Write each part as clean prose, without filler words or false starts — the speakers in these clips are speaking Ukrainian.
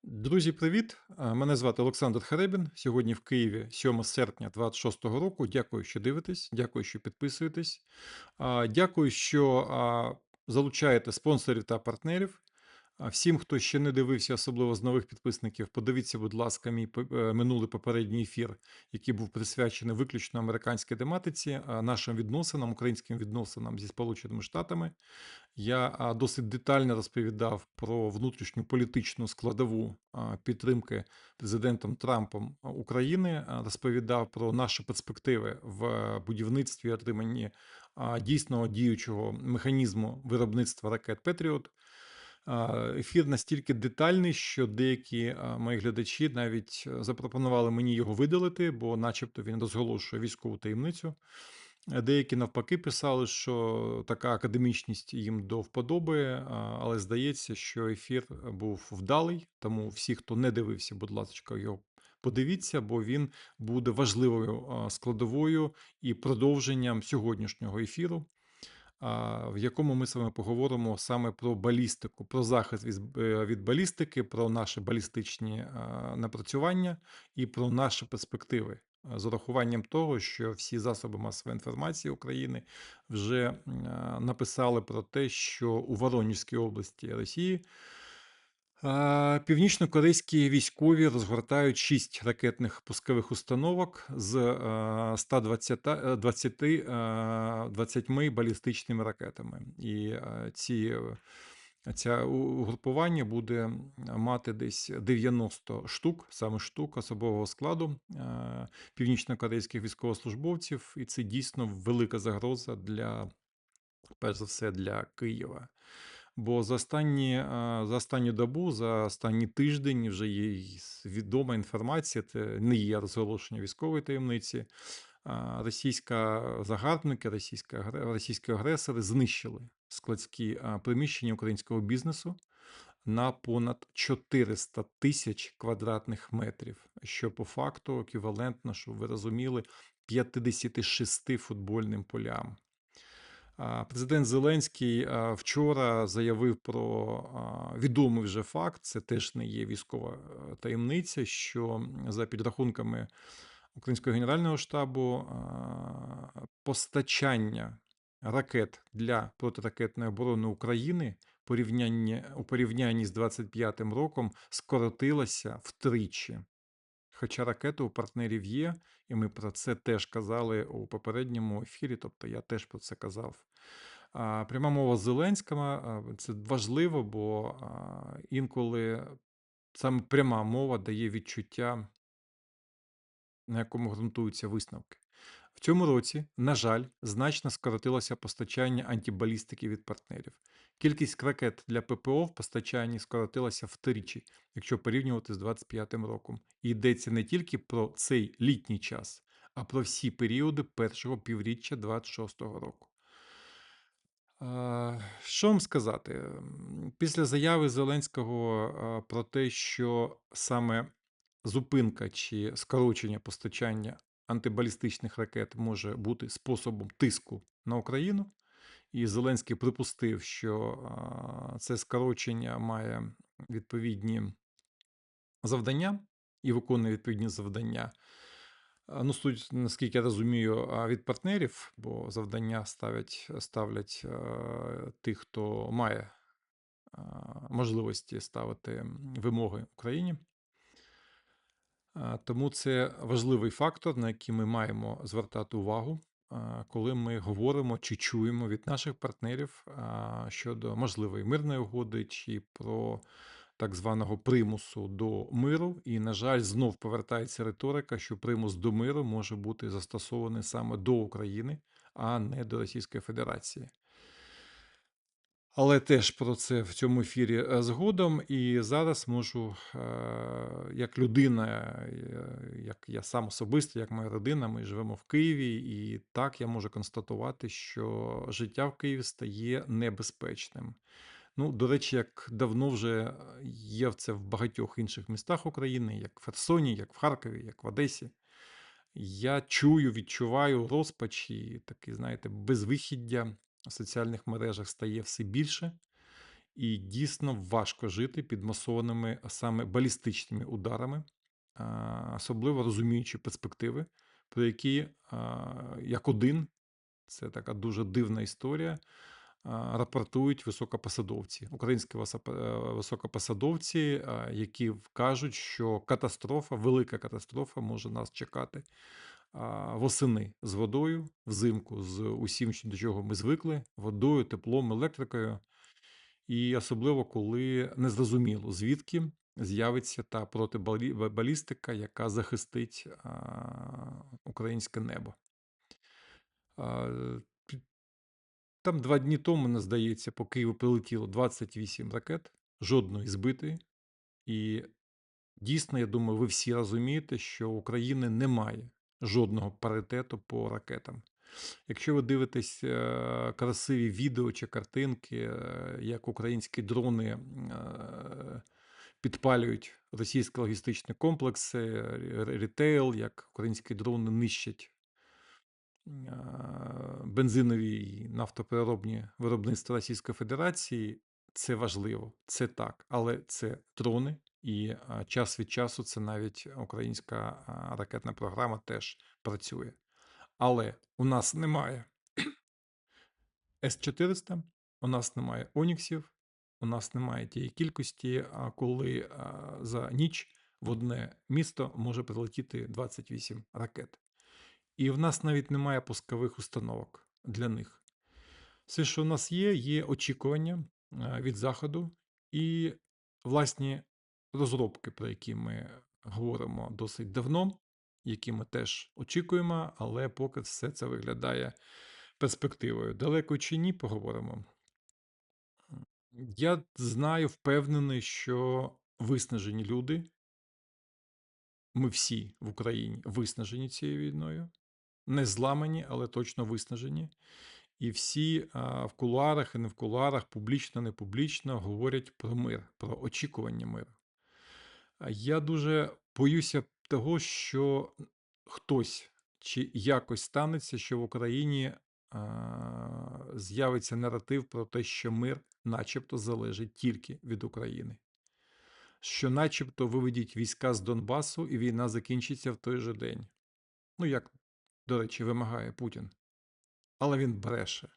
Друзі, привіт! Мене звати Олександр Харебін. Сьогодні в Києві 7 серпня 26-го року. Дякую, що дивитесь, дякую, що підписуєтесь. Дякую, що залучаєте спонсорів та партнерів. Всім, хто ще не дивився, особливо з нових підписників, подивіться, будь ласка, мій минулий попередній ефір, який був присвячений виключно американській тематиці, нашим відносинам, українським відносинам зі Сполученими Штатами. Я досить детально розповідав про внутрішню політичну складову підтримки президентом Трампом України, розповідав про наші перспективи в будівництві і отриманні дійсного діючого механізму виробництва ракет Петріот. Ефір настільки детальний, що деякі мої глядачі навіть запропонували мені його видалити, бо, начебто, він розголошує військову таємницю. Деякі навпаки писали, що така академічність їм до вподоби, але здається, що ефір був вдалий, тому всі, хто не дивився, будь ласка, його подивіться, бо він буде важливою складовою і продовженням сьогоднішнього ефіру, в якому ми з вами поговоримо саме про балістику, про захист від балістики, про наші балістичні напрацювання і про наші перспективи. З урахуванням того, що всі засоби масової інформації України вже написали про те, що у Воронезькій області Росії північно-корейські військові розгортають 6 ракетних пускових установок з 20 балістичними ракетами. І це угрупування буде мати десь 90 штук, саме штук особового складу північно-корейських військовослужбовців, і це дійсно велика загроза перш за все, для Києва. Бо за останню добу, за останній тиждень вже є відома інформація, це не є розголошення військової таємниці. Загарбники, російські агресори знищили складські приміщення українського бізнесу на понад 400 тисяч квадратних метрів, що по факту еквівалентно, щоб ви розуміли, 56 футбольним полям. Президент Зеленський вчора заявив про відомий вже факт, це теж не є військова таємниця, що за підрахунками Українського генерального штабу постачання ракет для протиракетної оборони України у порівнянні з 25-м роком скоротилося втричі. Хоча ракети у партнерів є, і ми про це теж казали у попередньому ефірі, тобто я теж про це казав. Пряма мова Зеленського – це важливо, бо інколи саме пряма мова дає відчуття, на якому ґрунтуються висновки. В цьому році, на жаль, значно скоротилося постачання антибалістики від партнерів. Кількість ракет для ППО в постачанні скоротилася втричі, якщо порівнювати з 25-м роком. І йдеться не тільки про цей літній час, а про всі періоди першого півріччя 26-го року. Що вам сказати? Після заяви Зеленського про те, що саме зупинка чи скорочення постачання антибалістичних ракет може бути способом тиску на Україну, і Зеленський припустив, що це скорочення має відповідні завдання і виконує відповідні завдання. Ну, суть, наскільки я розумію, від партнерів, бо завдання ставлять тих, хто має можливості ставити вимоги Україні. Тому це важливий фактор, на який ми маємо звертати увагу, коли ми говоримо чи чуємо від наших партнерів щодо можливої мирної угоди чи про так званого примусу до миру. І, на жаль, знов повертається риторика, що примус до миру може бути застосований саме до України, а не до Російської Федерації. Але теж про це в цьому ефірі згодом. І зараз можу, як людина, як я сам особисто, як моя родина, ми живемо в Києві, і так я можу констатувати, що життя в Києві стає небезпечним. Ну, до речі, як давно вже є це в багатьох інших містах України, як в Херсоні, як в Харкові, як в Одесі. Я чую, відчуваю розпач і таке, знаєте, безвихіддя в соціальних мережах стає все більше. і дійсно важко жити під масованими, а саме балістичними ударами, особливо розуміючи перспективи, про які, як один, це така дуже дивна історія, рапортують високопосадовці, українські високопосадовці, які кажуть, що катастрофа, велика катастрофа може нас чекати восени з водою, взимку з усім, до чого ми звикли: водою, теплом, електрикою. І особливо, коли незрозуміло, звідки з'явиться та протибалістика, яка захистить українське небо. Пі- Там 2 дні тому, мені здається, по Києву прилетіло 28 ракет, жодної збитої. І дійсно, я думаю, ви всі розумієте, що у України немає жодного паритету по ракетам. Якщо ви дивитесь красиві відео чи картинки, як українські дрони підпалюють російські логістичні комплекси, рітейл, як українські дрони нищать бензинові і нафтопереробні виробництва Російської Федерації, це важливо, це так, але це дрони, і час від часу це навіть українська ракетна програма теж працює. Але у нас немає С-400, у нас немає Оніксів, у нас немає тієї кількості, коли за ніч в одне місто може прилетіти 28 ракет. І в нас навіть немає пускових установок для них. Все, що у нас є очікування від Заходу і власні розробки, про які ми говоримо досить давно, які ми теж очікуємо, але поки все це виглядає перспективою. Далеко чи ні, поговоримо. Я знаю, впевнений, що виснажені люди, ми всі в Україні виснажені цією війною, не зламані, але точно виснажені. І всі в кулуарах і не в кулуарах, публічно, не публічно говорять про мир, про очікування миру. Я дуже боюся того, що хтось чи якось станеться, що в Україні з'явиться наратив про те, що мир начебто залежить тільки від України. Що начебто виведіть війська з Донбасу і війна закінчиться в той же день. Ну, як, до речі, вимагає Путін. Але він бреше.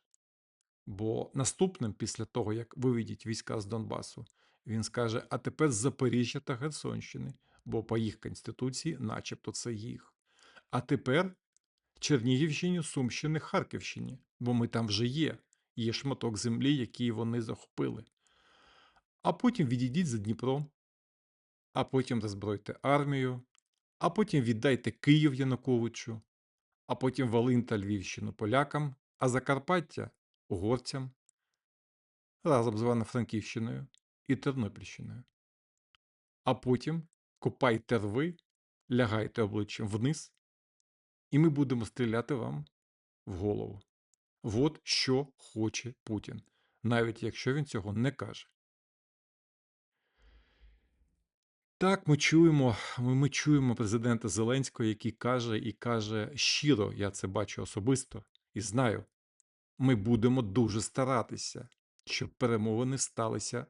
Бо наступним, після того, як виведіть війська з Донбасу, він скаже: а тепер з Запоріжжя та Херсонщини, бо по їх Конституції начебто це їх. А тепер Чернігівщині, Сумщини, Харківщині, бо ми там вже є. Є шматок землі, який вони захопили. А потім відійдіть за Дніпро, а потім роззбройте армію, а потім віддайте Київ Януковичу, а потім Волинь та Львівщину полякам, а Закарпаття угорцям, разом з Івано-Франківщиною і Тернопільщиною. А потім копайте рви, лягайте обличчям вниз, і ми будемо стріляти вам в голову. От що хоче Путін, навіть якщо він цього не каже. Так, ми чуємо президента Зеленського, який каже і каже щиро, я це бачу особисто і знаю, ми будемо дуже старатися, щоб перемовини сталися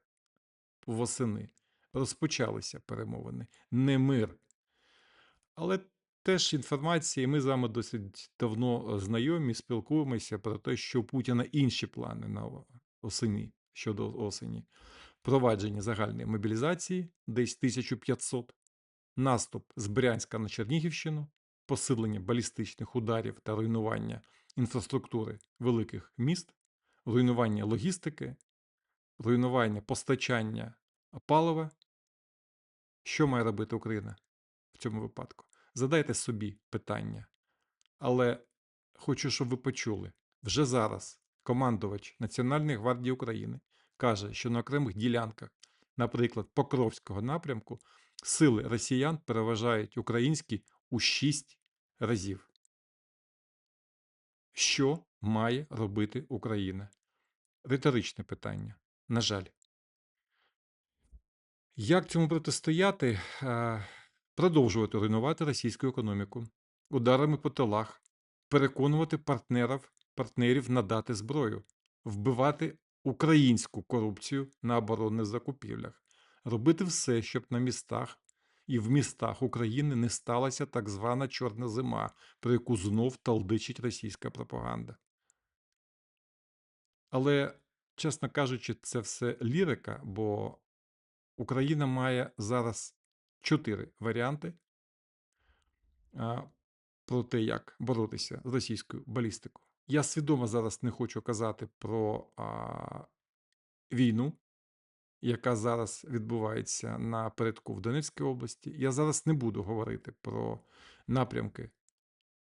восени. Розпочалися перемовини, не мир. Але теж інформація, і ми з вами досить давно знайомі, спілкуємося про те, що у Путіна інші плани на осені, щодо осені. Провадження загальної мобілізації, десь 1500, наступ з Брянська на Чернігівщину, посилення балістичних ударів та руйнування інфраструктури великих міст, руйнування логістики, руйнування постачання палива. Що має робити Україна в цьому випадку? Задайте собі питання. Але хочу, щоб ви почули. Вже зараз командувач Національної гвардії України каже, що на окремих ділянках, наприклад, Покровського напрямку, сили росіян переважають українські у 6 разів. Що має робити Україна? Риторичне питання. На жаль. Як цьому протистояти? Продовжувати руйнувати російську економіку, ударами по тилах, переконувати партнерів надати зброю, вбивати українську корупцію на оборонних закупівлях, робити все, щоб на містах і в містах України не сталася так звана чорна зима, про яку знов талдичить російська пропаганда. Але, чесно кажучи, це все лірика, бо Україна має зараз 4 варіанти а, про те, як боротися з російською балістикою. Я свідомо зараз не хочу казати про війну, яка зараз відбувається напередку в Донецькій області. Я зараз не буду говорити про напрямки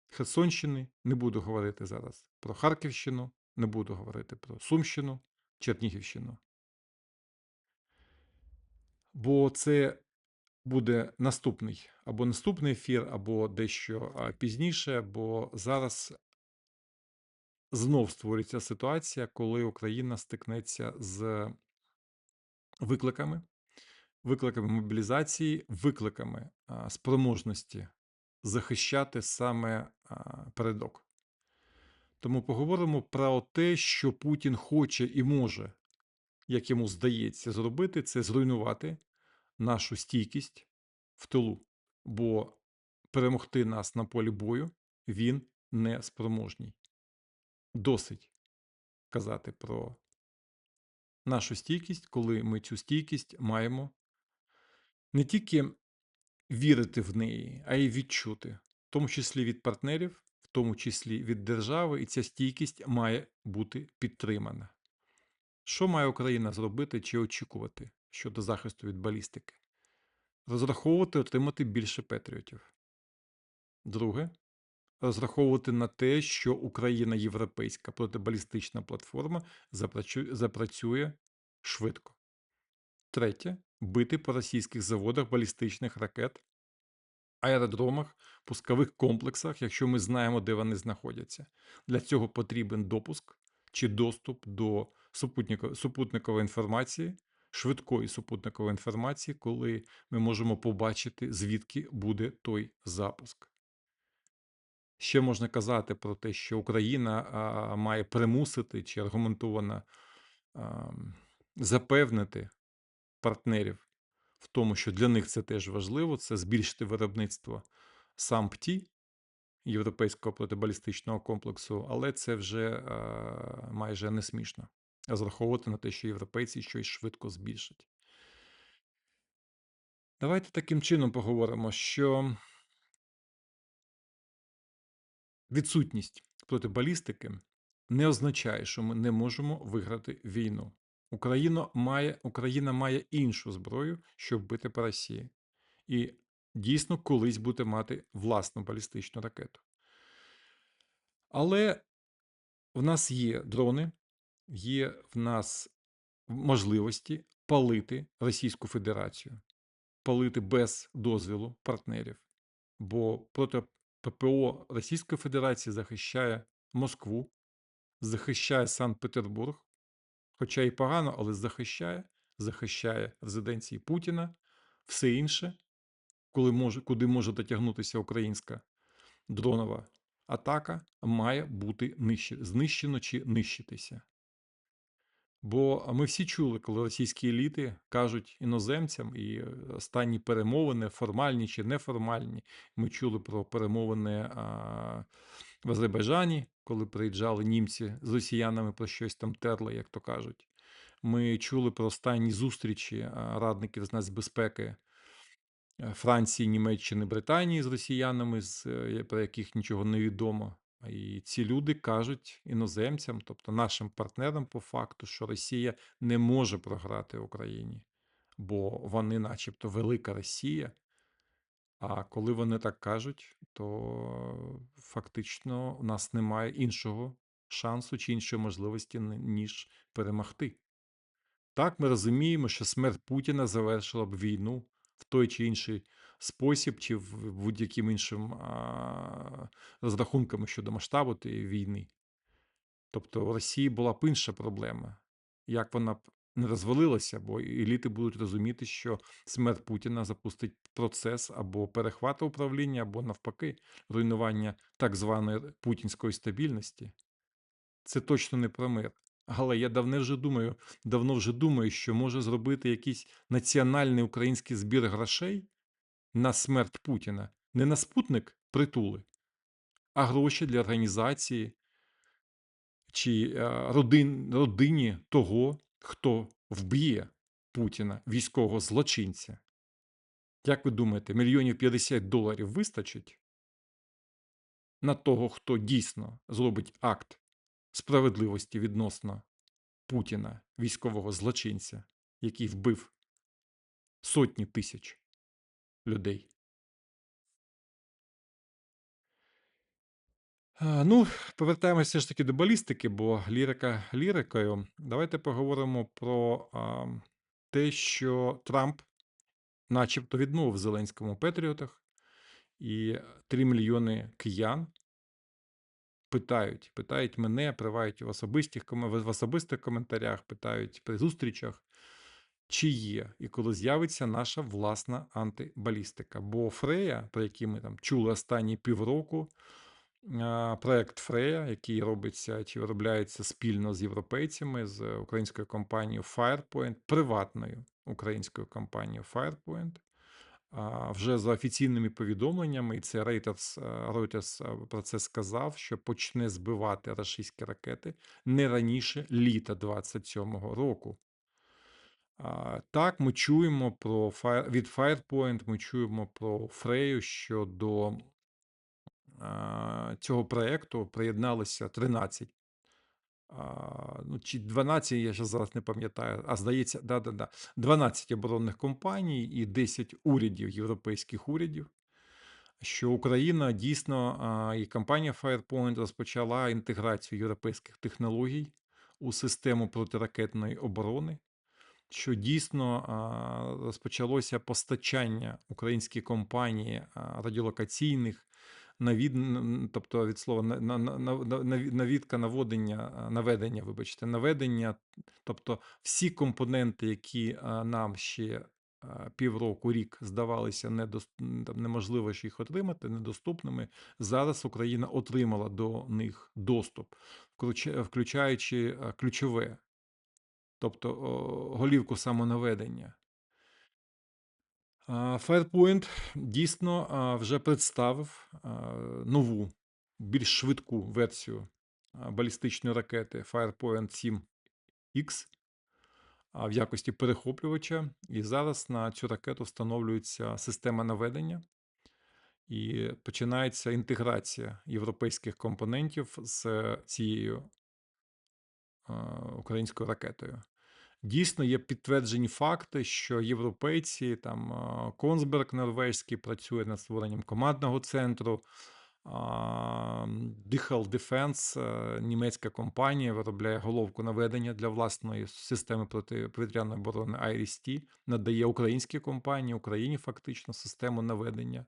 Херсонщини, не буду говорити зараз про Харківщину, не буду говорити про Сумщину, Чернігівщину. Бо це буде наступний ефір, або дещо пізніше, бо зараз знов створюється ситуація, коли Україна стикнеться з викликами, викликами мобілізації, викликами спроможності захищати саме передок. Тому поговоримо про те, що Путін хоче і може, як йому здається, зробити, це зруйнувати нашу стійкість в тилу, бо перемогти нас на полі бою він не спроможній. Досить казати про нашу стійкість, коли ми цю стійкість маємо не тільки вірити в неї, а й відчути, в тому числі від партнерів, в тому числі від держави, і ця стійкість має бути підтримана. Що має Україна зробити чи очікувати щодо захисту від балістики? Розраховувати отримати більше патріотів. Друге, розраховувати на те, що Україна європейська протибалістична платформа запрацює швидко. Третє, бити по російських заводах балістичних ракет, аеродромах, пускових комплексах, якщо ми знаємо, де вони знаходяться. Для цього потрібен допуск чи доступ до супутникової інформації, швидкої супутникової інформації, коли ми можемо побачити, звідки буде той запуск. Ще можна казати про те, що Україна має примусити чи аргументовано запевнити партнерів в тому, що для них це теж важливо, це збільшити виробництво САМПТІ, Європейського протибалістичного комплексу, але це вже майже не смішно розраховувати на те, що європейці щось швидко збільшать. Давайте таким чином поговоримо, що відсутність протибалістики не означає, що ми не можемо виграти війну. Україна має іншу зброю, щоб бити по Росії. І дійсно колись буде мати власну балістичну ракету. Але в нас є дрони, є в нас можливості палити Російську Федерацію, палити без дозволу партнерів. Бо проти ППО Російської Федерації захищає Москву, захищає Санкт-Петербург, хоча і погано, але захищає резиденції Путіна, все інше, куди може дотягнутися українська дронова атака, має бути знищено чи нищитися. Бо ми всі чули, коли російські еліти кажуть іноземцям, і останні перемовини, формальні чи неформальні, ми чули про перемовини в Азербайджані, коли приїжджали німці з росіянами, про щось там терли, як то кажуть. Ми чули про останні зустрічі радників з нацбезпеки Франції, Німеччини, Британії з росіянами, про яких нічого не відомо. І ці люди кажуть іноземцям, тобто нашим партнерам по факту, що Росія не може програти Україні, бо вони начебто велика Росія. А коли вони так кажуть, то фактично у нас немає іншого шансу чи іншої можливості, ніж перемогти. Так, ми розуміємо, що смерть Путіна завершила б війну в той чи інший спосіб, чи в будь-яким іншим розрахунками щодо масштабу тієї війни. Тобто у Росії була б інша проблема. Як вона б не розвалилася, бо еліти будуть розуміти, що смерть Путіна запустить процес або перехвату управління, або навпаки, руйнування так званої путінської стабільності. Це точно не про мир. Але я давно вже думаю, що може зробити якийсь національний український збір грошей на смерть Путіна. Не на спутник притули, а гроші для організації чи родині того, хто вб'є Путіна, військового злочинця. Як ви думаєте, $50 мільйонів вистачить на того, хто дійсно зробить акт справедливості відносно Путіна, військового злочинця, який вбив сотні тисяч людей? Ну, повертаємося все ж таки до балістики, бо лірика лірикою. Давайте поговоримо про те, що Трамп начебто відмовив Зеленському у Петріотах, і 3 мільйони киян питають мене, привають в особистих коментарях, питають при зустрічах, чи є і коли з'явиться наша власна антибалістика. Бо Фрея, про який ми там чули останні півроку, проект Фрея, який робиться чи виробляється спільно з європейцями, з українською компанією Firepoint, приватною українською компанією Firepoint, вже за офіційними повідомленнями, і це Reuters про це сказав, що почне збивати російські ракети не раніше літа 27-го року. Так, ми чуємо від Firepoint, ми чуємо про Фрею, що до цього проєкту приєдналися 13, ну, чи 12, я зараз не пам'ятаю, здається, 12 оборонних компаній і 10 урядів, європейських урядів, що Україна дійсно, і компанія Firepoint розпочала інтеграцію європейських технологій у систему протиракетної оборони, що дійсно розпочалося постачання українській компанії радіолокаційних, тобто від слова наведення, тобто всі компоненти, які нам ще півроку, рік здавалися неможливо ж їх отримати, недоступними, зараз Україна отримала до них доступ, включаючи ключове, тобто голівку самонаведення. Firepoint дійсно вже представив нову, більш швидку версію балістичної ракети Firepoint 7X в якості перехоплювача. І зараз на цю ракету встановлюється система наведення і починається інтеграція європейських компонентів з цією українською ракетою. Дійсно, є підтверджені факти, що європейці, там Консберг норвезький працює над створенням командного центру, Dichel Defense, німецька компанія, виробляє головку наведення для власної системи протиповітряної оборони IRIS-T, надає українській компанії, Україні фактично систему наведення.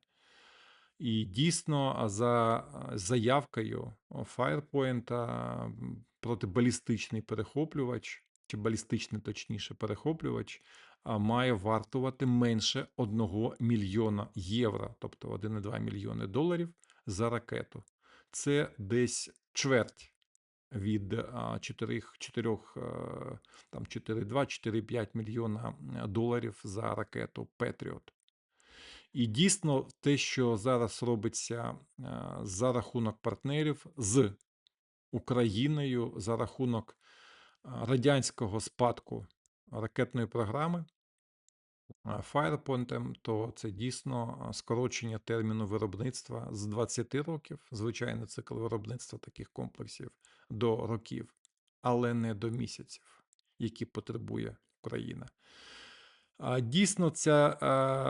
І дійсно, за заявкою Firepoint протибалістичний перехоплювач, чи балістичний, точніше, перехоплювач, має вартувати менше 1 мільйона євро, тобто 1,2 мільйони доларів за ракету. Це десь чверть від 4,2-4,5 мільйона доларів за ракету Петріот. І дійсно те, що зараз робиться за рахунок партнерів з Україною, за рахунок радянського спадку ракетної програми Firepoint, то це дійсно скорочення терміну виробництва з 20 років, звичайний цикл виробництва таких комплексів, до років, але не до місяців, які потребує Україна. Дійсно, ця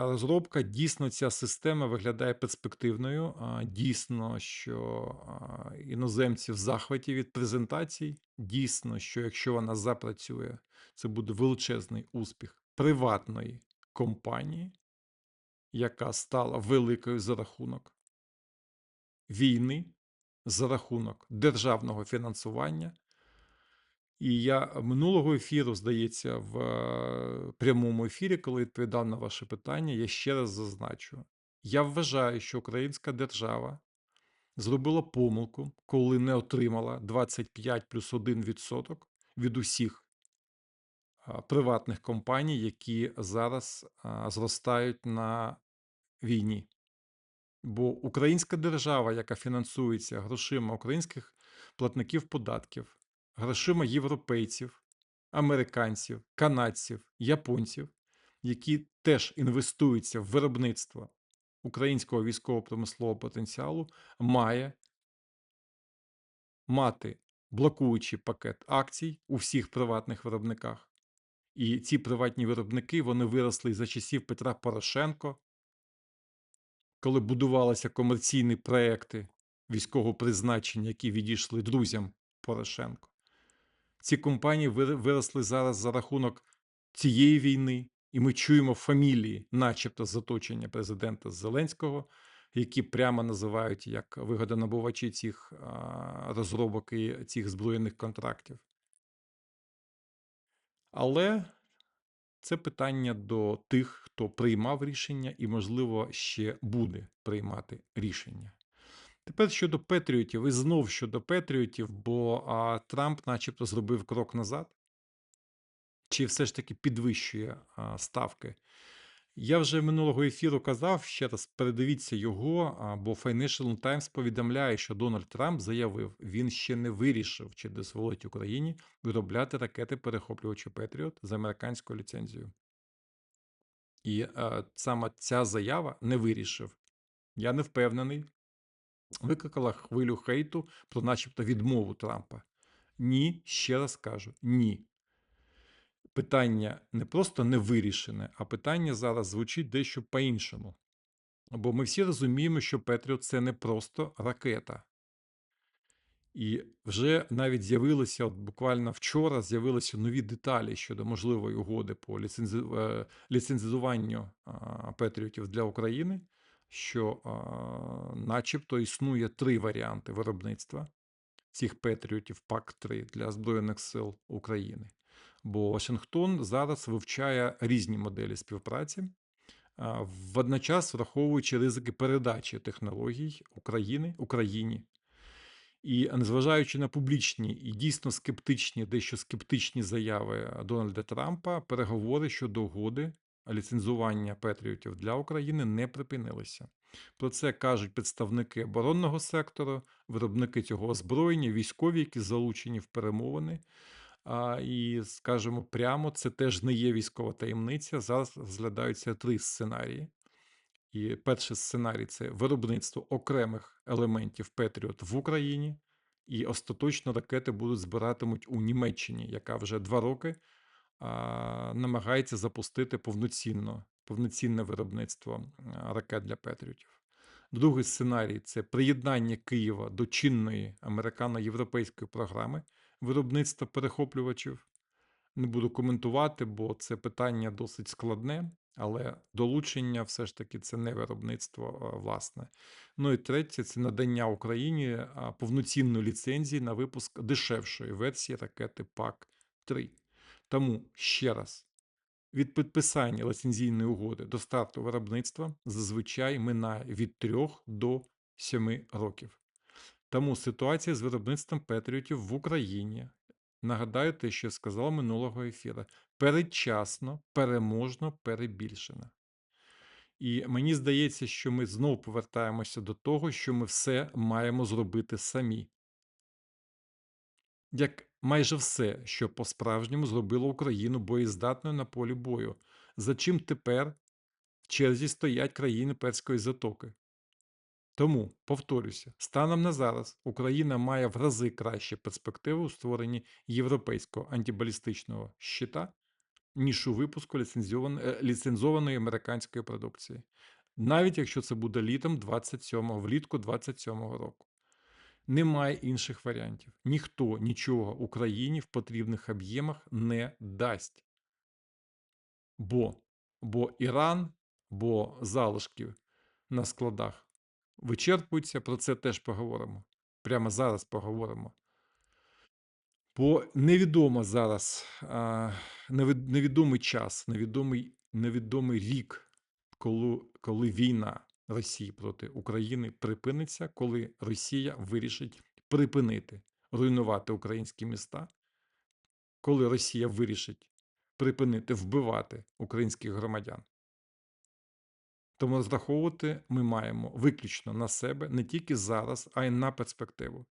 розробка, дійсно, ця система виглядає перспективною. Дійсно, що іноземці в захваті від презентацій. Дійсно, що якщо вона запрацює, це буде величезний успіх приватної компанії, яка стала великою за рахунок війни, за рахунок державного фінансування. І я минулого ефіру, здається, в прямому ефірі, коли відповідав на ваше питання, я ще раз зазначу. Я вважаю, що українська держава зробила помилку, коли не отримала 25 плюс 1% від усіх приватних компаній, які зараз зростають на війні. Бо українська держава, яка фінансується грошима українських платників податків, грошима європейців, американців, канадців, японців, які теж інвестуються в виробництво українського військово-промислового потенціалу, має мати блокуючий пакет акцій у всіх приватних виробниках. І ці приватні виробники, вони виросли за часів Петра Порошенка, коли будувалися комерційні проекти військового призначення, які відійшли друзям Порошенко. Ці компанії виросли зараз за рахунок цієї війни, і ми чуємо фамілії, начебто з оточення президента Зеленського, які прямо називають як вигодонабувачі цих розробок і цих збройних контрактів. Але це питання до тих, хто приймав рішення і, можливо, ще буде приймати рішення. Тепер щодо Петріотів, і знов щодо Петріотів, бо Трамп начебто зробив крок назад, чи все ж таки підвищує ставки. Я вже минулого ефіру казав, ще раз передивіться його, бо Financial Times повідомляє, що Дональд Трамп заявив, він ще не вирішив, чи дозволить Україні виробляти ракети-перехоплювачі Петріот з американською ліцензією. І саме ця заява не вирішив. Я не впевнений, викликала хвилю хейту про начебто відмову Трампа. Ні, ще раз кажу, ні. Питання не просто не вирішене, а питання зараз звучить дещо по-іншому. Бо ми всі розуміємо, що Петріот – це не просто ракета. І вже навіть з'явилися, от буквально вчора з'явилися нові деталі щодо можливої угоди по ліцензуванню Петріотів для України, що начебто існує 3 варіанти виробництва цих Петріотів ПАК-3 для Збройних сил України. Бо Вашингтон зараз вивчає різні моделі співпраці, водночас враховуючи ризики передачі технологій Україні. І незважаючи на публічні і дійсно скептичні, дещо скептичні заяви Дональда Трампа, переговори щодо угоди ліцензування Петріотів для України не припинилися. Про це кажуть представники оборонного сектору, виробники цього озброєння, військові, які залучені в перемовини. І, скажімо прямо, це теж не є військова таємниця. Зараз розглядаються 3 сценарії. І перший сценарій – це виробництво окремих елементів Петріот в Україні, і остаточно ракети будуть збиратимуть у Німеччині, яка вже 2 роки намагається запустити повноцінне виробництво ракет для Петріотів. Другий сценарій – це приєднання Києва до чинної американо-європейської програми виробництва перехоплювачів. Не буду коментувати, бо це питання досить складне, але долучення все ж таки це не виробництво власне. Ну і третє – це надання Україні повноцінної ліцензії на випуск дешевшої версії ракети ПАК-3. Тому ще раз, від підписання ліцензійної угоди до старту виробництва зазвичай минає від 3 до 7 років. Тому ситуація з виробництвом Петріотів в Україні, нагадаю те, що я сказав минулого ефіру, передчасно, переможно перебільшена. І мені здається, що ми знову повертаємося до того, що ми все маємо зробити самі. Як майже все, що по-справжньому зробило Україну боєздатною на полі бою, за чим тепер в черзі стоять країни Перської затоки. Тому, повторюся, станом на зараз Україна має в рази кращі перспективи у створенні європейського антибалістичного щита, ніж у випуску ліцензованої американської продукції. Навіть якщо це буде влітку 27-го року. Немає інших варіантів. Ніхто нічого Україні в потрібних об'ємах не дасть. Бо Іран, бо залишки на складах вичерпуються, про це теж поговоримо. Прямо зараз поговоримо. Бо невідомо зараз, невідомий час, невідомий рік, коли війна Росії проти України припиниться, коли Росія вирішить припинити руйнувати українські міста коли Росія вирішить припинити вбивати українських громадян. Тому розраховувати ми маємо виключно на себе не тільки зараз, а й на перспективу.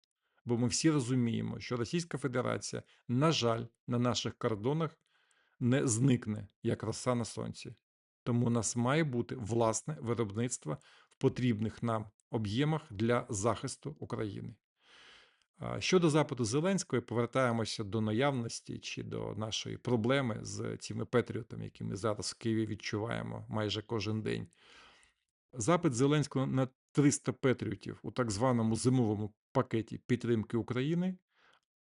Бо ми всі розуміємо, що Російська Федерація, на жаль, на наших кордонах не зникне, як роса на сонці. Тому у нас має бути власне виробництво в потрібних нам об'ємах для захисту України. Щодо запиту Зеленського, повертаємося до наявності чи до нашої проблеми з цими патріотами, які ми зараз в Києві відчуваємо майже кожен день. Запит Зеленського на 300 патріотів у так званому зимовому пакеті підтримки України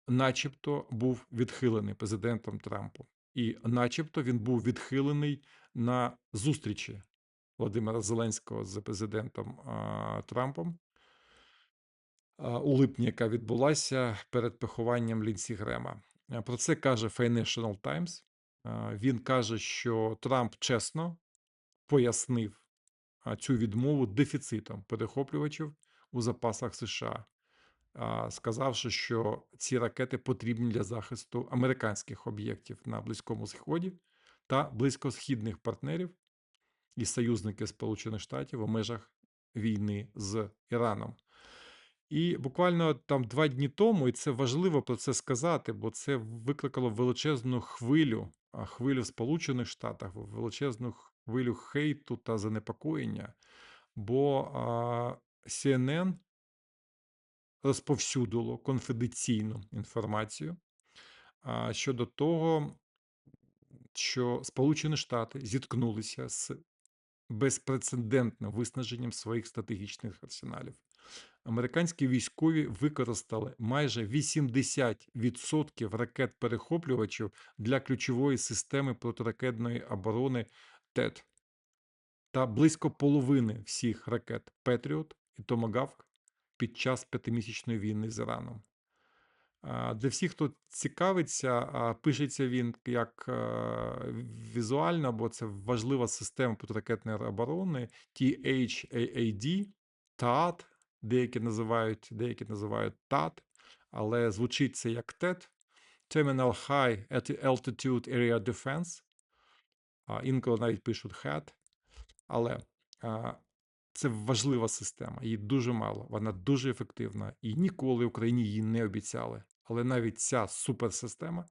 начебто був відхилений президентом Трампом. І начебто він був відхилений на зустрічі Володимира Зеленського з президентом Трампом у липні, яка відбулася перед похованням Лінсі Грема. Про це каже Financial Times. Він каже, що Трамп чесно пояснив цю відмову дефіцитом перехоплювачів у запасах США, сказавши, що ці ракети потрібні для захисту американських об'єктів на Близькому Сході та близькосхідних партнерів і союзників Сполучених Штатів у межах війни з Іраном. І буквально там 2 дні тому, і це важливо про це сказати, бо це викликало величезну хвилю, хвилю в Сполучених Штатах, величезну хвилю хейту та занепокоєння, бо CNN розповсюдило конфіденційну інформацію щодо того, що Сполучені Штати зіткнулися з безпрецедентним виснаженням своїх стратегічних арсеналів. Американські військові використали майже 80% ракет-перехоплювачів для ключової системи протиракетної оборони ТЕД та близько половини всіх ракет Петріот і Томагавк під час 5-місячної війни з Іраном. Для всіх, хто цікавиться, пишеться він як візуально, бо це важлива система протиракетної оборони THAAD, THAAD, деякі називають THAAD, але звучить це як TED, Terminal High Altitude Area Defense, інколи навіть пишуть HAD, але це важлива система, її дуже мало, вона дуже ефективна і ніколи Україні її не обіцяли. Але навіть ця суперсистема,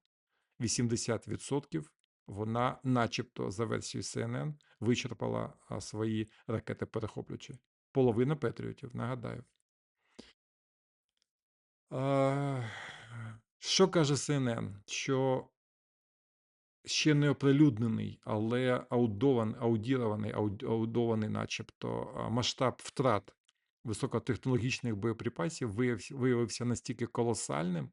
80%, вона начебто, за версією CNN, вичерпала свої ракети-перехоплювачі. Половина патріотів, нагадаю. Що каже CNN? Що ще не оприлюднений, але аудований начебто масштаб втрат високотехнологічних боєприпасів виявився настільки колосальним,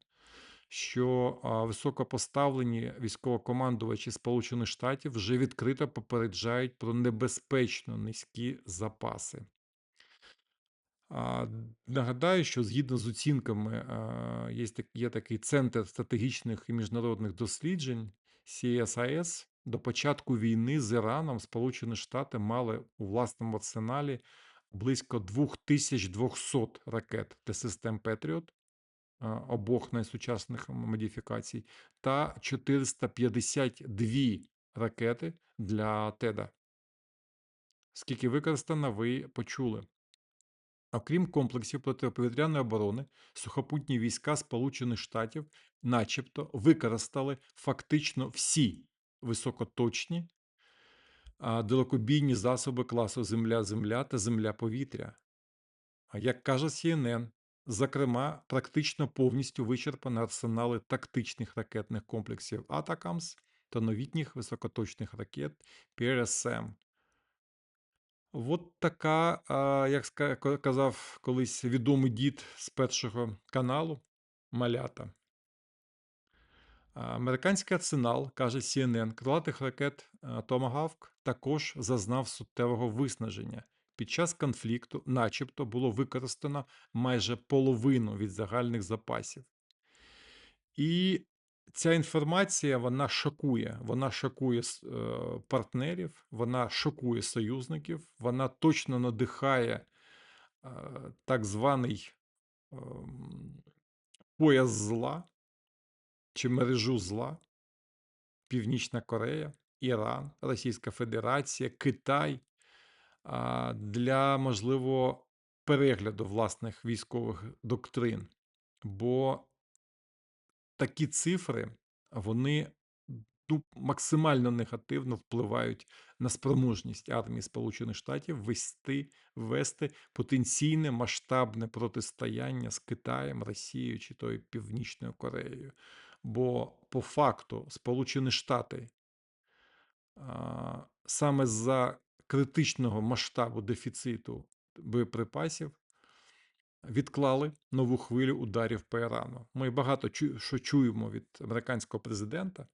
що високопоставлені військовокомандувачі Сполучених Штатів вже відкрито попереджають про небезпечно низькі запаси. Нагадаю, що згідно з оцінками є такий Центр стратегічних і міжнародних досліджень CSIS. До початку війни з Іраном Сполучені Штати мали у власному арсеналі близько 2200 ракет та систем Петріот, обох найсучасних модифікацій, та 452 ракети для ТЕДа. Скільки використано, ви почули. Окрім комплексів протиповітряної оборони, сухопутні війська Сполучених Штатів начебто використали фактично всі високоточні далекобійні засоби класу Земля-Земля та Земля-Повітря. Як каже CNN, зокрема, практично повністю вичерпані арсенали тактичних ракетних комплексів «Атакамс» та новітніх високоточних ракет «PRSM». От така, як казав колись відомий дід з Першого каналу, малята. Американський арсенал, каже CNN, крилатих ракет «Томагавк» також зазнав суттєвого виснаження. Під час конфлікту начебто було використано майже половину від загальних запасів. І ця інформація, вона шокує партнерів, вона шокує союзників, вона точно надихає так званий пояс зла чи мережу зла, Північна Корея, Іран, Російська Федерація, Китай для, можливо, перегляду власних військових доктрин. Бо такі цифри, вони максимально негативно впливають на спроможність армії Сполучених Штатів вести потенційне масштабне протистояння з Китаєм, Росією чи тою Північною Кореєю. Бо по факту Сполучені Штати саме за критичного масштабу дефіциту боєприпасів відклали нову хвилю ударів по Ірану. Ми багато що чуємо від американського президента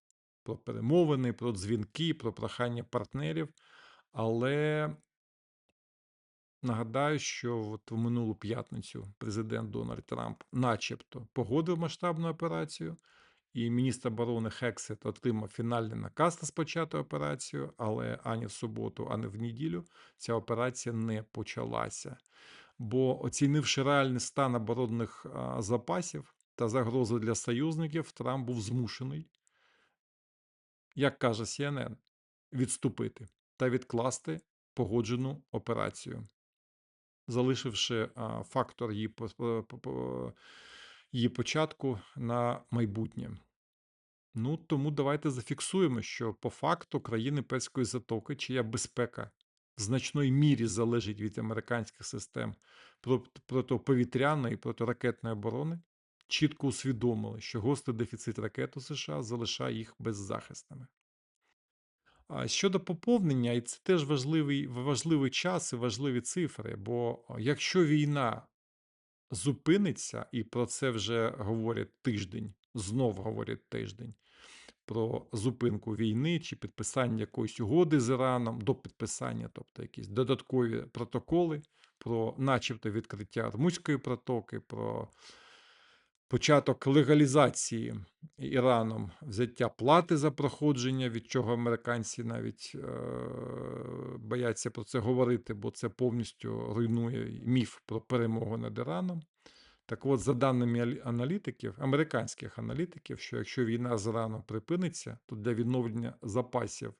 про перемовини, про дзвінки, про прохання партнерів. Але нагадаю, що от в минулу п'ятницю президент Дональд Трамп начебто погодив масштабну операцію, і міністр оборони Хексет отримав фінальний наказ розпочати операцію, але ані в суботу, ані в неділю ця операція не почалася. Бо, оцінивши реальний стан оборонних запасів та загрози для союзників, Трамп був змушений, як каже CNN, відступити та відкласти погоджену операцію, залишивши фактор її початку на майбутнє. Ну, тому давайте зафіксуємо, що по факту країни Перської затоки, чия безпека в значної мірі залежить від американських систем протиповітряної і протиракетної оборони, чітко усвідомили, що гострий дефіцит ракет у США залишає їх беззахисними. А щодо поповнення, і це теж важливий час і важливі цифри, бо якщо війна зупиниться, і про це вже говорять тиждень, знов говорять тиждень, про зупинку війни чи підписання якоїсь угоди з Іраном до підписання, тобто якісь додаткові протоколи про начебто відкриття Ормузької протоки, про початок легалізації Іраном взяття плати за проходження, від чого американці навіть бояться про це говорити, бо це повністю руйнує міф про перемогу над Іраном. Так от, за даними аналітиків, американських аналітиків, що якщо війна з Іраном припиниться, то для відновлення запасів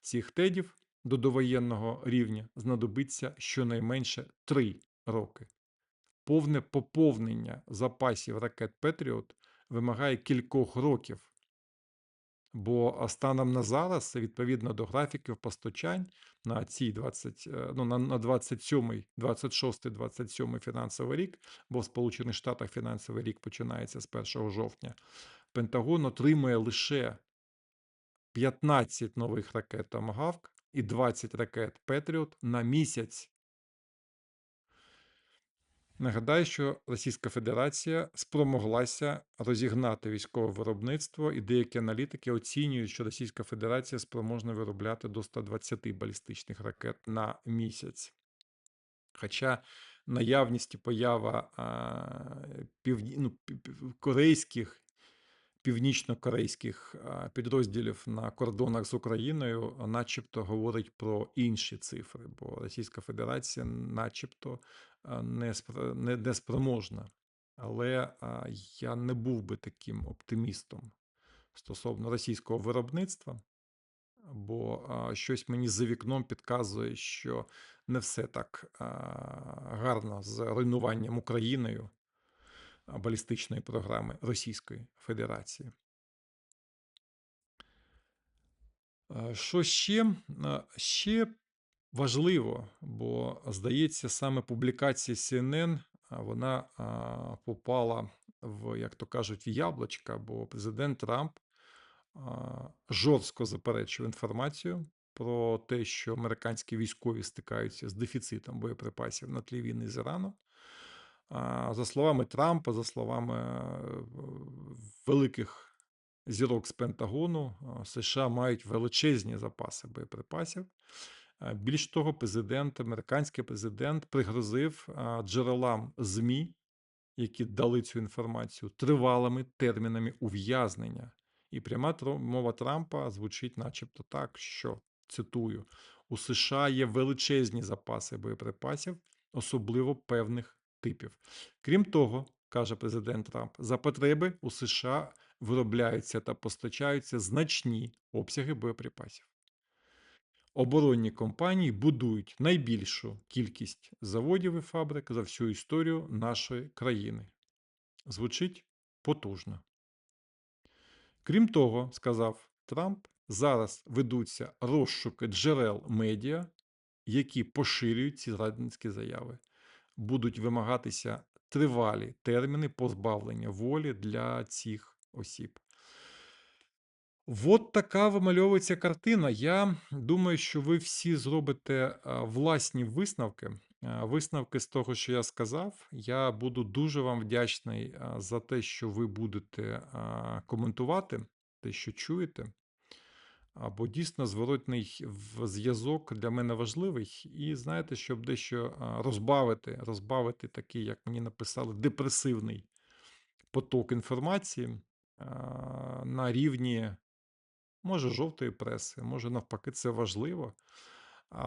цих тедів до довоєнного рівня знадобиться щонайменше 3 роки. Повне поповнення запасів ракет Петріот вимагає кількох років. Бо станом на зараз, відповідно до графіків постачань на ці 27, 26, 27 фінансовий рік, бо в Сполучених Штатах фінансовий рік починається з 1 жовтня, Пентагон отримує лише 15 нових ракет «Томагавк» і 20 ракет «Петріот» на місяць. Нагадаю, що Російська Федерація спромоглася розігнати військове виробництво, і деякі аналітики оцінюють, що Російська Федерація спроможна виробляти до 120 балістичних ракет на місяць. Хоча наявність і поява корейських, північно-корейських підрозділів на кордонах з Україною начебто говорить про інші цифри, бо Російська Федерація начебто не спроможна. Але я не був би таким оптимістом стосовно російського виробництва, бо щось мені за вікном підказує, що не все так гарно з руйнуванням Україною балістичної програми Російської Федерації. Що ще? Ще важливо, бо, здається, саме публікація CNN, вона попала в, як то кажуть, в яблучка, бо президент Трамп жорстко заперечив інформацію про те, що американські військові стикаються з дефіцитом боєприпасів на тлі війни з Іраном. За словами Трампа, за словами великих зірок з Пентагону, США мають величезні запаси боєприпасів. Більш того, американський президент пригрозив джерелам ЗМІ, які дали цю інформацію, тривалими термінами ув'язнення. І пряма мова Трампа звучить начебто так, що, цитую, у США є величезні запаси боєприпасів, особливо певних типів. Крім того, каже президент Трамп, за потреби у США виробляються та постачаються значні обсяги боєприпасів. Оборонні компанії будують найбільшу кількість заводів і фабрик за всю історію нашої країни. Звучить потужно. Крім того, сказав Трамп, зараз ведуться розшуки джерел медіа, які поширюють ці зрадницькі заяви. Будуть вимагатися тривалі терміни позбавлення волі для цих осіб. От така вимальовується картина. Я думаю, що ви всі зробите власні висновки. Висновки з того, що я сказав. Я буду дуже вам вдячний за те, що ви будете коментувати те, що чуєте. Бо дійсно зворотний зв'язок для мене важливий. І знаєте, щоб дещо розбавити такий, як мені написали, депресивний поток інформації на рівні, може, жовтої преси, може, навпаки, це важливо.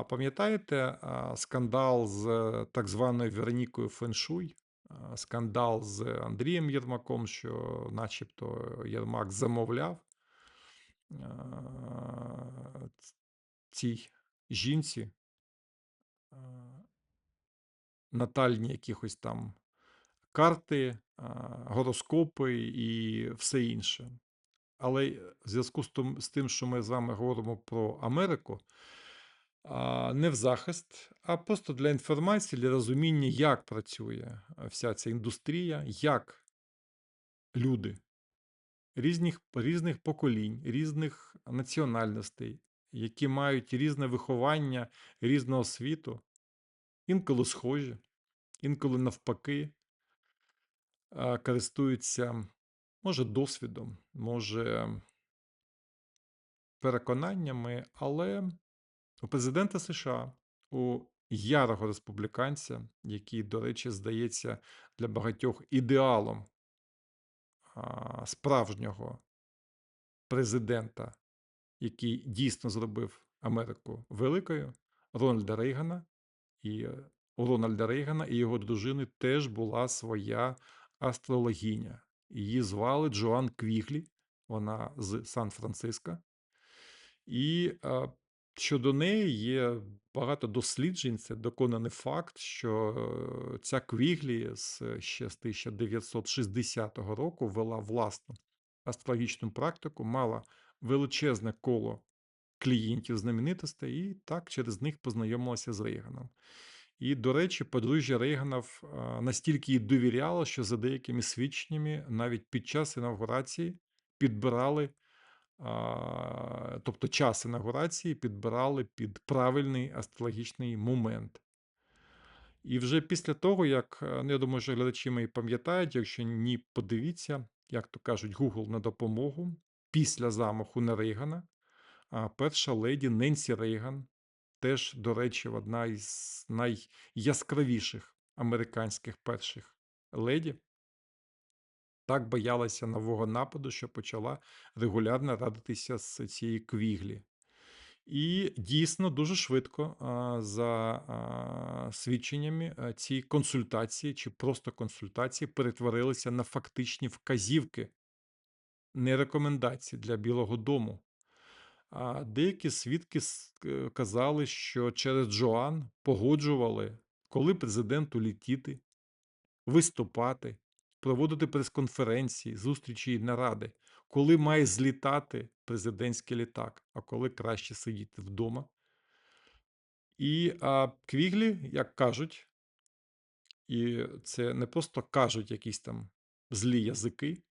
Пам'ятаєте скандал з так званою Веронікою Феншуй, скандал з Андрієм Єрмаком, що начебто Єрмак замовляв цій жінці натальні якихось там карти, гороскопи і все інше. Але в зв'язку з тим, що ми з вами говоримо про Америку, не в захист, а просто для інформації, для розуміння, як працює вся ця індустрія, як люди різних поколінь, різних національностей, які мають різне виховання, різну освіту, інколи схожі, інколи навпаки, користуються, може, досвідом, може, переконаннями, але у президента США, у ярого республіканця, який, до речі, здається для багатьох ідеалом справжнього президента, який дійсно зробив Америку великою, Рональда Рейгана. І у Рональда Рейгана і його дружини теж була своя астрологиня. Її звали Джоан Квіглі, вона з Сан-Франциска. І щодо неї є багато досліджень, це доконаний факт, що ця Квіглі ще з 1960 року вела власну астрологічну практику, мала величезне коло клієнтів знаменитостей і так через них познайомилася з Рейганом. І, до речі, подружжя Рейганов настільки їй довіряло, що за деякими свідченнями навіть під час інавгурації підбирали, тобто час інавгурації підбирали під правильний астрологічний момент. І вже після того, як, я думаю, що глядачі мої пам'ятають, якщо ні, подивіться, як то кажуть, Google на допомогу, після замаху на Рейгана, перша леді Ненсі Рейган, теж, до речі, одна із найяскравіших американських перших леді, так боялася нового нападу, що почала регулярно радитися з цією Квіглі. І дійсно дуже швидко, за свідченнями, ці консультації чи просто консультації перетворилися на фактичні вказівки, не рекомендації для Білого дому. Деякі свідки казали, що через Джоан погоджували, коли президенту літіти, виступати, проводити прес-конференції, зустрічі і наради, коли має злітати президентський літак, а коли краще сидіти вдома. І Квіглі, як кажуть, і це не просто кажуть якісь там злі язики,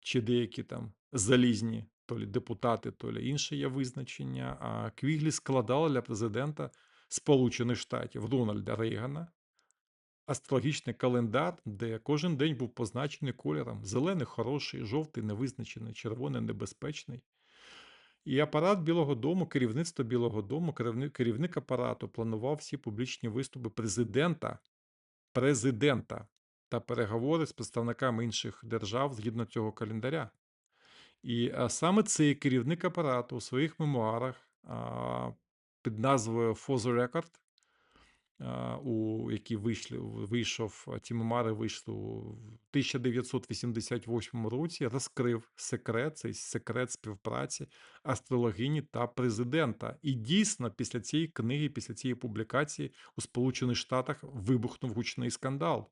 чи деякі там залізні то лі депутати, то лі інше є визначення, а Квіглі складала для президента Сполучених Штатів Рональда Рейгана астрологічний календар, де кожен день був позначений кольором: зелений хороший, жовтий невизначений, червоний небезпечний. І апарат Білого дому, керівництво Білого дому, керівник апарату планував всі публічні виступи президента та переговори з представниками інших держав згідно цього календаря. І саме цей керівник апарату у своїх мемуарах під назвою «For the Record» який вийшов, ті мемуари вийшли в 1988 році, розкрив секрет, цей секрет співпраці астрологині та президента. І дійсно, після цієї книги, після цієї публікації у Сполучених Штатах вибухнув гучний скандал.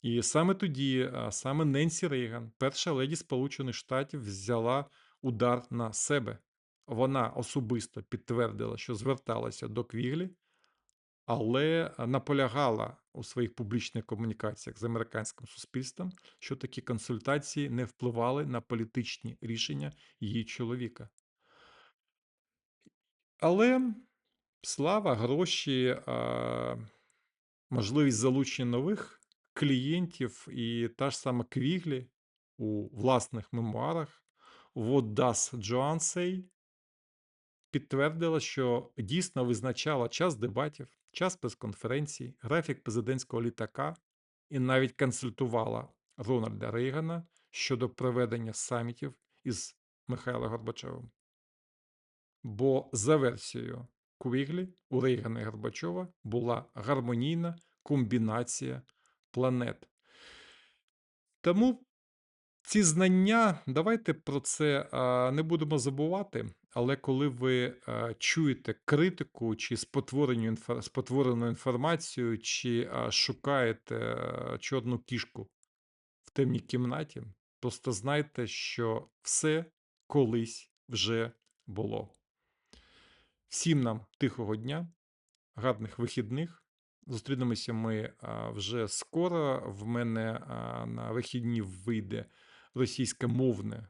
І саме тоді, саме Ненсі Рейган, перша леді Сполучених Штатів, взяла удар на себе. Вона особисто підтвердила, що зверталася до Квіглі, але наполягала у своїх публічних комунікаціях з американським суспільством, що такі консультації не впливали на політичні рішення її чоловіка. Але слава, гроші, можливість залучення нових клієнтів і та ж сама Квіглі у власних мемуарах «What does Joanne say?» підтвердила, що дійсно визначала час дебатів, час прес-конференцій, графік президентського літака і навіть консультувала Рональда Рейгана щодо проведення самітів із Михайлом Горбачовим. Бо за версією Квіглі у Рейгана і Горбачова була гармонійна комбінація планет. Тому ці знання, давайте про це не будемо забувати, але коли ви чуєте критику чи спотворену інформацію, чи шукаєте чорну кішку в темній кімнаті, просто знайте, що все колись вже було. Всім нам тихого дня, гарних вихідних. Зустрінемося ми вже скоро. В мене на вихідні вийде російськомовне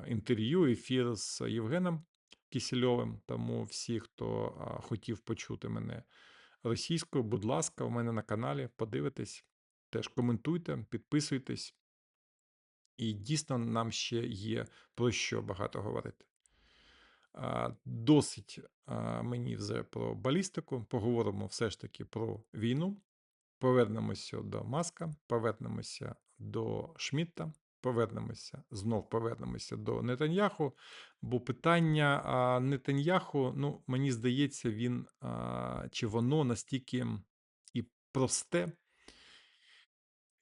інтерв'ю, ефір з Євгеном Кісельовим. Тому всі, хто хотів почути мене російською, будь ласка, у мене на каналі, подивитесь, теж коментуйте, підписуйтесь. І дійсно нам ще є про що багато говорити. Досить мені вже про балістику, поговоримо все ж таки про війну, повернемося до Маска, повернемося до Шмідта, повернемося до Нетаньяху, бо питання Нетаньяху, ну, мені здається, чи воно настільки і просте,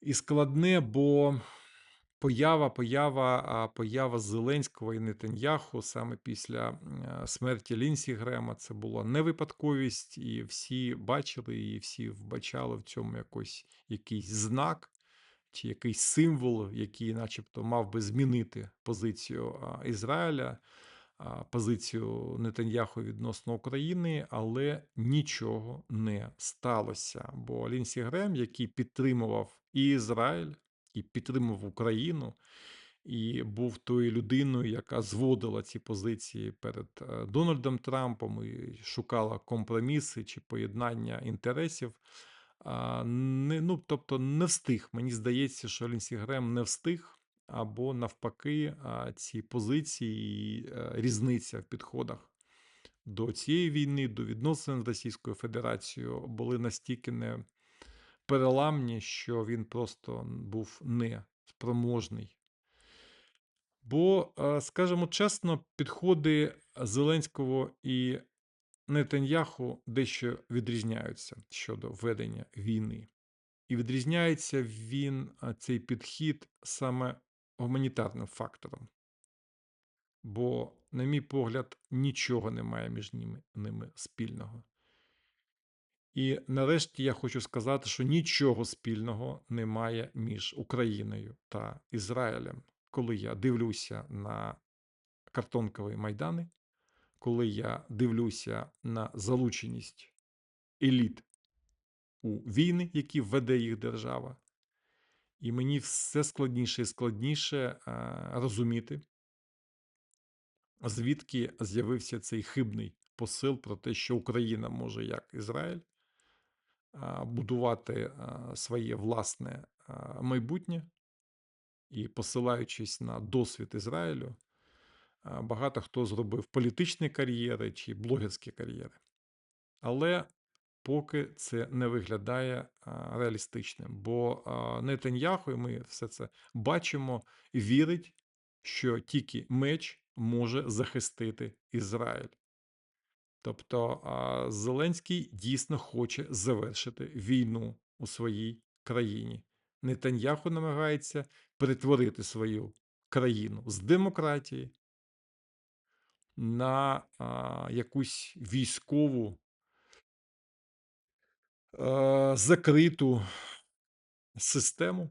і складне, бо поява Зеленського і Нетаньяху саме після смерті Лінсі Грема — це була не випадковість, і всі бачили, і всі вбачали в цьому якийсь знак чи якийсь символ, який начебто мав би змінити позицію Ізраїля, позицію Нетаньяху відносно України, але нічого не сталося. Бо Лінсі Грем, який підтримував і Ізраїль, і підтримував Україну, і був тою людиною, яка зводила ці позиції перед Дональдом Трампом і шукала компроміси чи поєднання інтересів. Тобто не встиг. Мені здається, що Лінсі Грем не встиг, або навпаки, ці позиції і різниця в підходах до цієї війни, до відносин з Російською Федерацією були настільки переламні, що він просто був не спроможний. Бо, скажімо чесно, підходи Зеленського і Нетаньяху дещо відрізняються щодо ведення війни. І відрізняється цей підхід, саме гуманітарним фактором. Бо, на мій погляд, нічого немає між ними спільного. І нарешті я хочу сказати, що нічого спільного немає між Україною та Ізраїлем. Коли я дивлюся на картонкові майдани, коли я дивлюся на залученість еліт у війни, які веде їх держава, і мені все складніше і складніше розуміти, звідки з'явився цей хибний посил про те, що Україна може, як Ізраїль, будувати своє власне майбутнє, і посилаючись на досвід Ізраїлю, багато хто зробив політичні кар'єри чи блогерські кар'єри. Але поки це не виглядає реалістичним, бо Нетаньяху, і ми все це бачимо, вірить, що тільки меч може захистити Ізраїль. Тобто, Зеленський дійсно хоче завершити війну у своїй країні. Нетаньяху намагається перетворити свою країну з демократії на, якусь військову, закриту систему,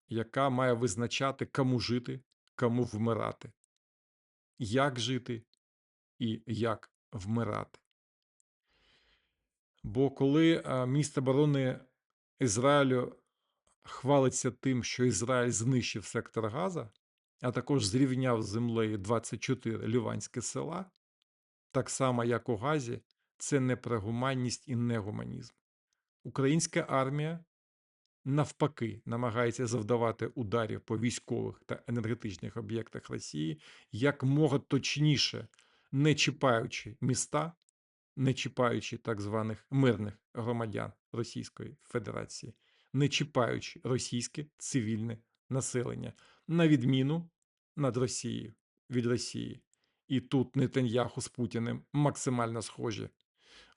яка має визначати, кому жити, кому вмирати, як жити і як вмирати. Бо коли, міністр оборони Ізраїлю хвалиться тим, що Ізраїль знищив сектор Газа, а також зрівняв з землею 24 ліванські села, так само, як у Газі, це не про гуманність і не гуманізм. Українська армія, навпаки, намагається завдавати ударів по військових та енергетичних об'єктах Росії якмога точніше, не чіпаючи міста, не чіпаючи так званих мирних громадян Російської Федерації, не чіпаючи російське цивільне населення, на відміну над Росією від Росії. І тут Нетаньяху з Путіним максимально схожі,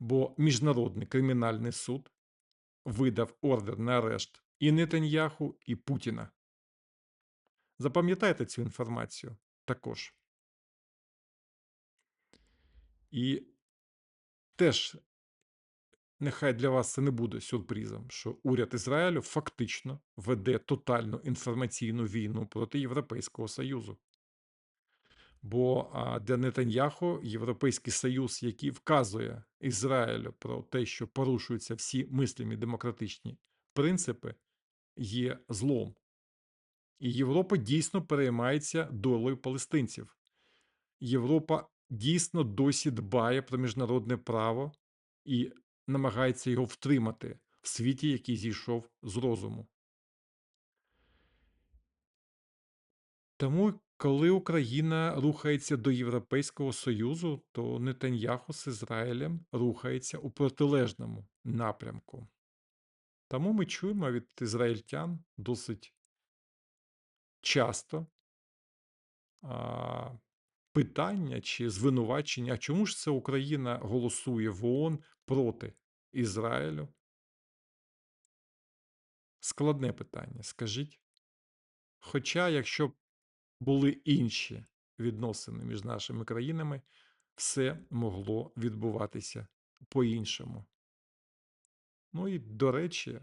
бо Міжнародний кримінальний суд видав ордер на арешт і Нетаньяху, і Путіна. Запам'ятайте цю інформацію також. І теж нехай для вас це не буде сюрпризом, що уряд Ізраїлю фактично веде тотальну інформаційну війну проти Європейського Союзу. Бо для Нетаньяху Європейський Союз, який вказує Ізраїлю про те, що порушуються всі мислимі демократичні принципи, є злом. І Європа дійсно переймається долею палестинців. Європа дійсно досі дбає про міжнародне право і намагається його втримати в світі, який зійшов з розуму. Тому, коли Україна рухається до Європейського Союзу, то Нетаньяху з Ізраїлем рухається у протилежному напрямку. Тому ми чуємо від ізраїльтян досить часто а, питання чи звинувачення, а чому ж це Україна голосує в ООН проти Ізраїлю? Складне питання, скажіть. Хоча, якщо б були інші відносини між нашими країнами, все могло відбуватися по-іншому. Ну і, до речі,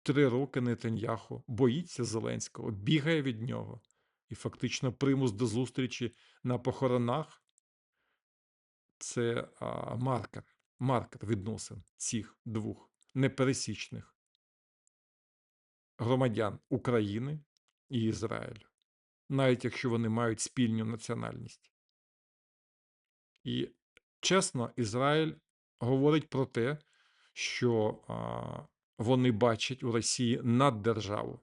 3 роки Нетаньяху боїться Зеленського, бігає від нього. І фактично примус до зустрічі на похоронах це маркер відносин цих двох непересічних громадян України і Ізраїлю, навіть якщо вони мають спільну національність. І чесно, Ізраїль говорить про те, що вони бачать у Росії наддержаву,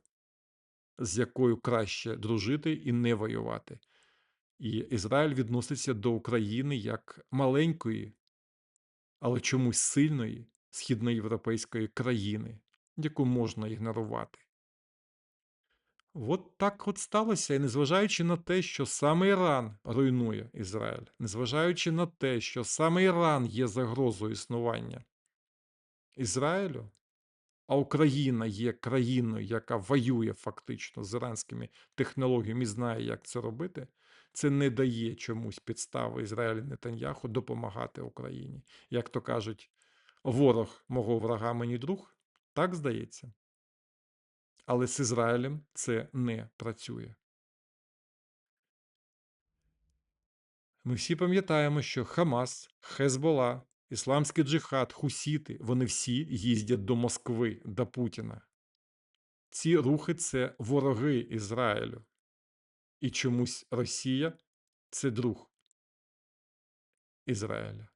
з якою краще дружити і не воювати. І Ізраїль відноситься до України як маленької, але чомусь сильної східноєвропейської країни, яку можна ігнорувати. От так от сталося, і незважаючи на те, що саме Іран руйнує Ізраїль, незважаючи на те, що саме Іран є загрозою існування Ізраїлю, а Україна є країною, яка воює фактично з іранськими технологіями і знає, як це робити, це не дає чомусь підстави Ізраїлю Нетаньяху допомагати Україні. Як то кажуть, ворог мого врага мені друг, так здається. Але з Ізраїлем це не працює. Ми всі пам'ятаємо, що Хамас, Хезбола, Ісламський джихад, хусіти, вони всі їздять до Москви, до Путіна. Ці рухи – це вороги Ізраїлю. І чомусь Росія – це друг Ізраїля.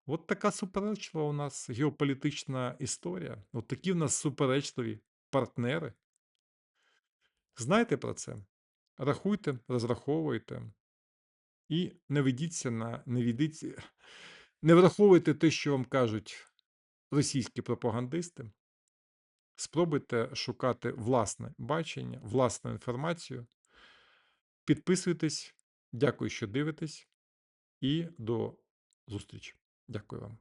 От така суперечлива у нас геополітична історія. От такі в нас суперечливі партнери. Знайте про це, рахуйте, розраховуйте і не ведіться не враховуйте те, що вам кажуть російські пропагандисти. Спробуйте шукати власне бачення, власну інформацію. Підписуйтесь. Дякую, що дивитесь. і до зустрічі. Дякую вам.